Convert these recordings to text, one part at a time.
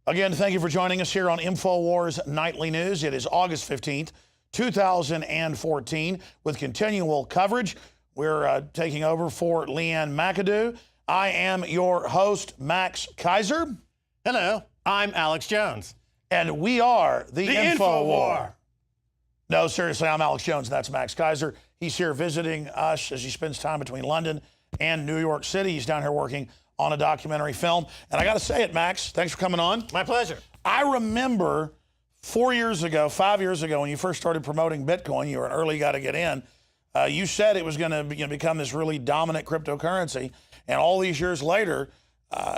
Again, thank you for joining us here on InfoWars Nightly News. It is August 15th, 2014, with continual coverage. We're taking over for Leanne McAdoo. I am your host, Max Kaiser. Hello, I'm Alex Jones. And we are the InfoWar. No, seriously, I'm Alex Jones, and that's Max Kaiser. He's here visiting us as he spends time between London and New York City. He's down here working on a documentary film. And I got to say it, Max, thanks for coming on. My pleasure. I remember 5 years ago, when you first started promoting Bitcoin, you were an early guy to get in. You said it was going to become this really dominant cryptocurrency. And all these years later,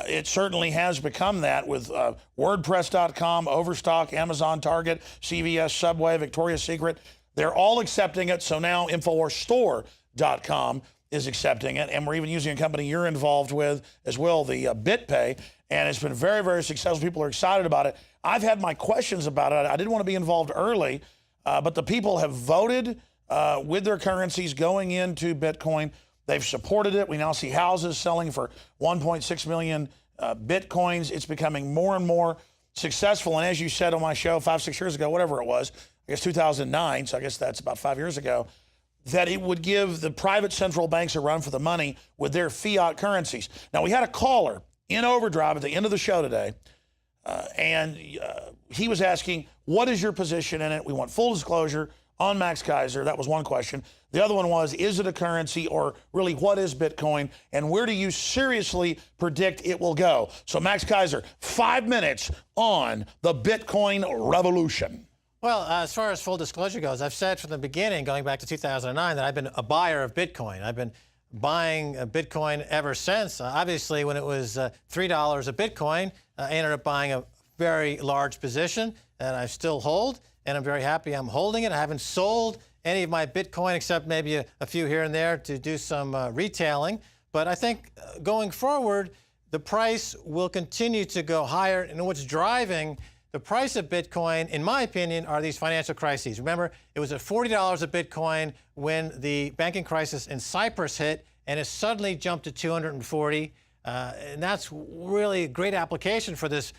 it certainly has become that with WordPress.com, Overstock, Amazon, Target, CVS, Subway, Victoria's Secret. They're all accepting it. So now InfoWarsStore.com is accepting it. And we're even using a company you're involved with as well, the BitPay. And it's been very, very successful. People are excited about it. I've had my questions about it. I didn't want to be involved early, but the people have voted with their currencies going into Bitcoin. They've supported it. We now see houses selling for 1.6 million Bitcoins. It's becoming more and more successful. And as you said on my show 5, 6 years ago, whatever it was, I guess 2009, so I guess that's about 5 years ago, that it would give the private central banks a run for the money with their fiat currencies. Now, we had a caller in overdrive at the end of the show today, and he was asking, what is your position in it? We want full disclosure on Max Kaiser. That was one question. The other one was, is it a currency, or really, what is Bitcoin, and where do you seriously predict it will go? So, Max Kaiser, 5 minutes on the Bitcoin Revolution. Well, as far as full disclosure goes, I've said from the beginning, going back to 2009, that I've been a buyer of Bitcoin. I've been buying Bitcoin ever since. Obviously, when it was $3 a Bitcoin, I ended up buying a very large position that I still hold, and I'm very happy I'm holding it. I haven't sold any of my Bitcoin except maybe a few here and there to do some retailing. But I think going forward, the price will continue to go higher, and what's driving the price of Bitcoin, in my opinion, are these financial crises. Remember, it was at $40 a Bitcoin when the banking crisis in Cyprus hit, and it suddenly jumped to 240. And that's really a great application for this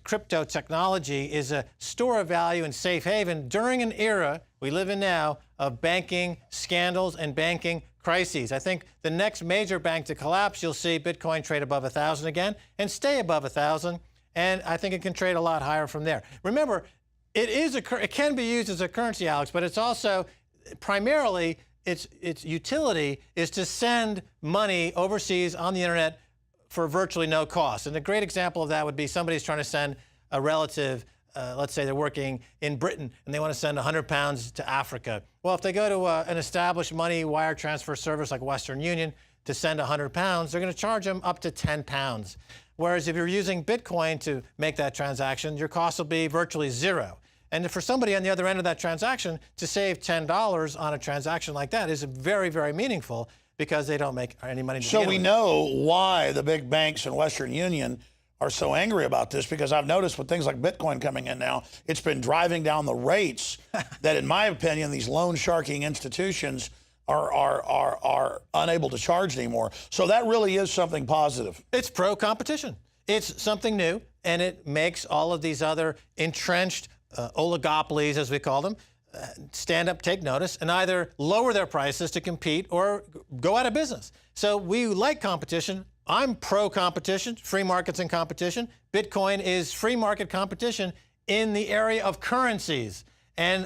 crypto technology, is a store of value and safe haven during an era we live in now of banking scandals and banking crises. I think the next major bank to collapse, you'll see Bitcoin trade above 1,000 again and stay above 1,000. And I think it can trade a lot higher from there. Remember, it can be used as a currency, Alex, but it's also primarily its utility is to send money overseas on the internet for virtually no cost. And a great example of that would be somebody's trying to send a relative, let's say they're working in Britain and they want to send 100 pounds to Africa. Well, if they go to an established money wire transfer service like Western Union to send 100 pounds, they're going to charge them up to 10 pounds. Whereas if you're using Bitcoin to make that transaction, your cost will be virtually zero. And for somebody on the other end of that transaction to save $10 on a transaction like that is very, very meaningful because they don't make any money to begin with. So we know why the big banks and Western Union are so angry about this, because I've noticed with things like Bitcoin coming in now, it's been driving down the rates that, in my opinion, these loan sharking institutions are unable to charge anymore. So that really is something positive. It's pro-competition. It's something new, and it makes all of these other entrenched oligopolies, as we call them, stand up, take notice, and either lower their prices to compete or go out of business. So we like competition. I'm pro-competition, free markets and competition. Bitcoin is free market competition in the area of currencies. And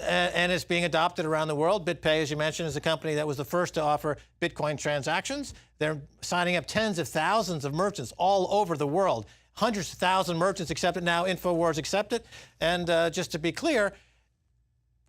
it's being adopted around the world. BitPay, as you mentioned, is a company that was the first to offer Bitcoin transactions. They're signing up tens of thousands of merchants all over the world. Hundreds of thousands of merchants accept it now. InfoWars accept it. And just to be clear,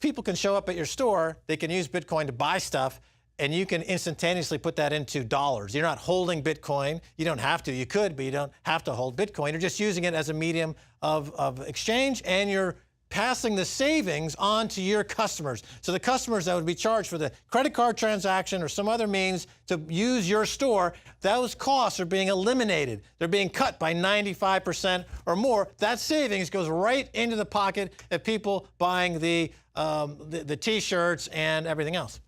people can show up at your store. They can use Bitcoin to buy stuff, and you can instantaneously put that into dollars. You're not holding Bitcoin. You don't have to. You could, but you don't have to hold Bitcoin. You're just using it as a medium of exchange, and you're passing the savings on to your customers. So the customers that would be charged for the credit card transaction or some other means to use your store, those costs are being eliminated. They're being cut by 95% or more. That savings goes right into the pocket of people buying the T-shirts and everything else.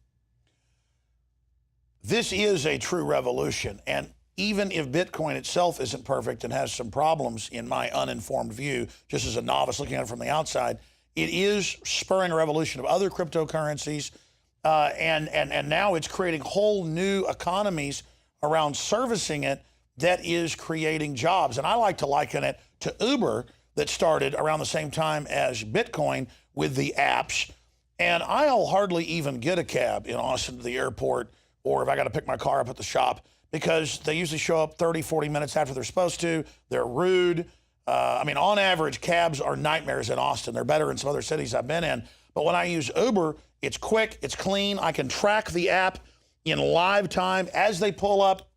This is a true revolution. And even if Bitcoin itself isn't perfect and has some problems in my uninformed view, just as a novice looking at it from the outside, it is spurring a revolution of other cryptocurrencies. And now it's creating whole new economies around servicing it that is creating jobs. And I like to liken it to Uber, that started around the same time as Bitcoin with the apps. And I'll hardly even get a cab in Austin to the airport, or if I got to pick my car up at the shop, because they usually show up 30, 40 minutes after they're supposed to. They're rude. I mean, on average, cabs are nightmares in Austin. They're better in some other cities I've been in. But when I use Uber, it's quick, it's clean. I can track the app in live time as they pull up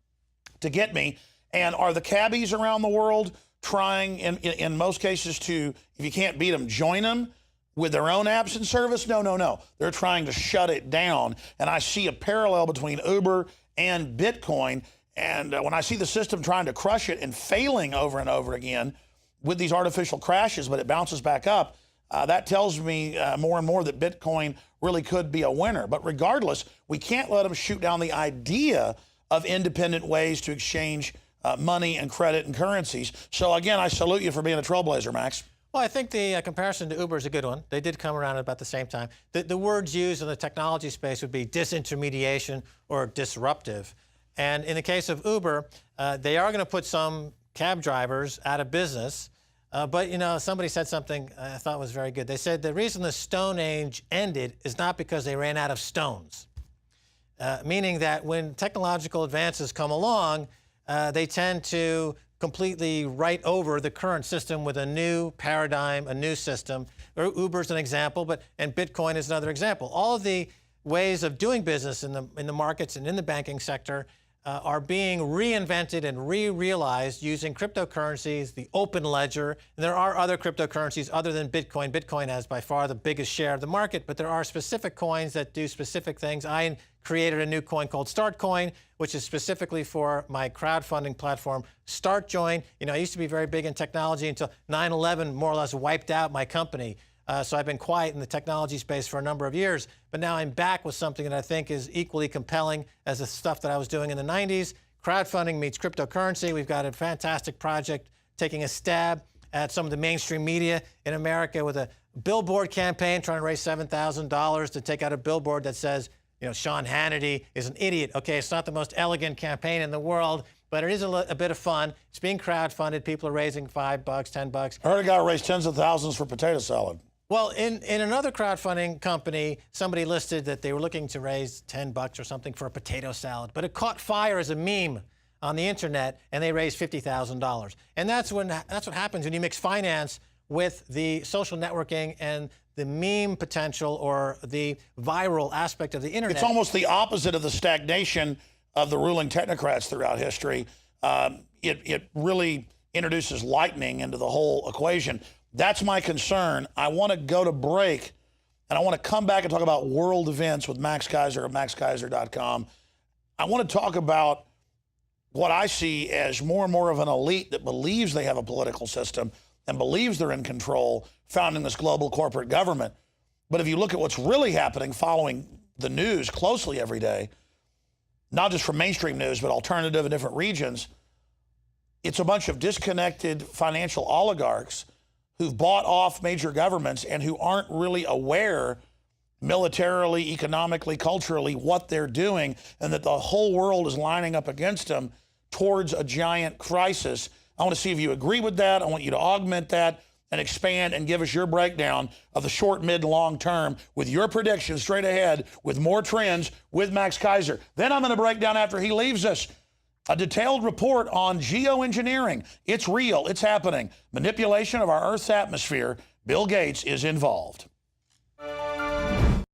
to get me. And are the cabbies around the world trying, in most cases, to, if you can't beat them, join them with their own apps and service? No, no, no. They're trying to shut it down. And I see a parallel between Uber and Bitcoin. And when I see the system trying to crush it and failing over and over again with these artificial crashes, but it bounces back up, that tells me more and more that Bitcoin really could be a winner. But regardless, we can't let them shoot down the idea of independent ways to exchange money and credit and currencies. So again, I salute you for being a trailblazer, Max. Well, I think the comparison to Uber is a good one. They did come around at about the same time. The words used in the technology space would be disintermediation or disruptive. And in the case of Uber, they are going to put some cab drivers out of business. But, you know, somebody said something I thought was very good. They said the reason the Stone Age ended is not because they ran out of stones. Meaning that when technological advances come along, they tend to completely write over the current system with a new paradigm, a new system. Uber's an example, and Bitcoin is another example. All of the ways of doing business in the markets and in the banking sector are being reinvented and re-realized using cryptocurrencies, the open ledger. And there are other cryptocurrencies other than Bitcoin. Bitcoin has by far the biggest share of the market, but there are specific coins that do specific things. I created a new coin called StartCoin, which is specifically for my crowdfunding platform, StartJoin. You know, I used to be very big in technology until 9/11 more or less wiped out my company. So I've been quiet in the technology space for a number of years, but now I'm back with something that I think is equally compelling as the stuff that I was doing in the 90s. Crowdfunding meets cryptocurrency. We've got a fantastic project taking a stab at some of the mainstream media in America with a billboard campaign trying to raise $7,000 to take out a billboard that says, you know, Sean Hannity is an idiot. Okay, it's not the most elegant campaign in the world, but it is a bit of fun. It's being crowdfunded. People are raising $5, $10. I heard a guy raised tens of thousands for potato salad. Well, in another crowdfunding company, somebody listed that they were looking to raise $10 or something for a potato salad, but it caught fire as a meme on the internet, and they raised $50,000. And that's what happens when you mix finance with the social networking and the meme potential or the viral aspect of the internet. It's almost the opposite of the stagnation of the ruling technocrats throughout history. It really introduces lightning into the whole equation. That's my concern. I want to go to break, and I want to come back and talk about world events with Max Keiser of maxkeiser.com. I want to talk about what I see as more and more of an elite that believes they have a political system and believes they're in control, founding this global corporate government. But if you look at what's really happening following the news closely every day, not just from mainstream news, but alternative in different regions, it's a bunch of disconnected financial oligarchs who've bought off major governments and who aren't really aware militarily, economically, culturally what they're doing, and that the whole world is lining up against them towards a giant crisis. I want to see if you agree with that. I want you to augment that and expand and give us your breakdown of the short, mid, long term with your predictions straight ahead with more trends with Max Keiser. Then I'm going to break down, after he leaves us, a detailed report on geoengineering. It's real. It's happening. Manipulation of our Earth's atmosphere. Bill Gates is involved.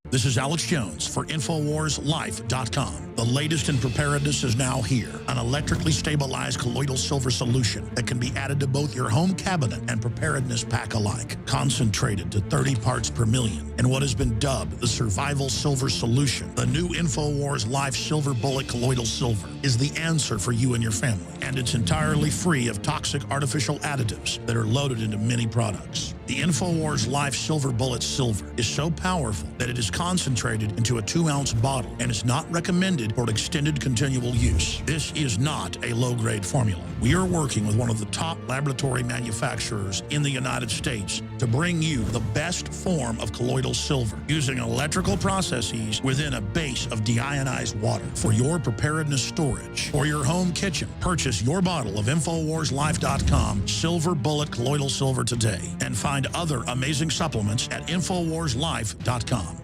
This is Alex Jones for InfoWarsLife.com. The latest in preparedness is now here. An electrically stabilized colloidal silver solution that can be added to both your home cabinet and preparedness pack alike. Concentrated to 30 parts per million in what has been dubbed the survival silver solution. The new InfoWars Life Silver Bullet Colloidal Silver is the answer for you and your family. And it's entirely free of toxic artificial additives that are loaded into many products. The InfoWars Life Silver Bullet Silver is so powerful that it is concentrated into a 2-ounce bottle and is not recommended for extended continual use. This is not a low-grade formula. We are working with one of the top laboratory manufacturers in the United States to bring you the best form of colloidal silver using electrical processes within a base of deionized water for your preparedness storage or your home kitchen. Purchase your bottle of InfoWarsLife.com Silver Bullet Colloidal Silver today and find other amazing supplements at InfoWarsLife.com.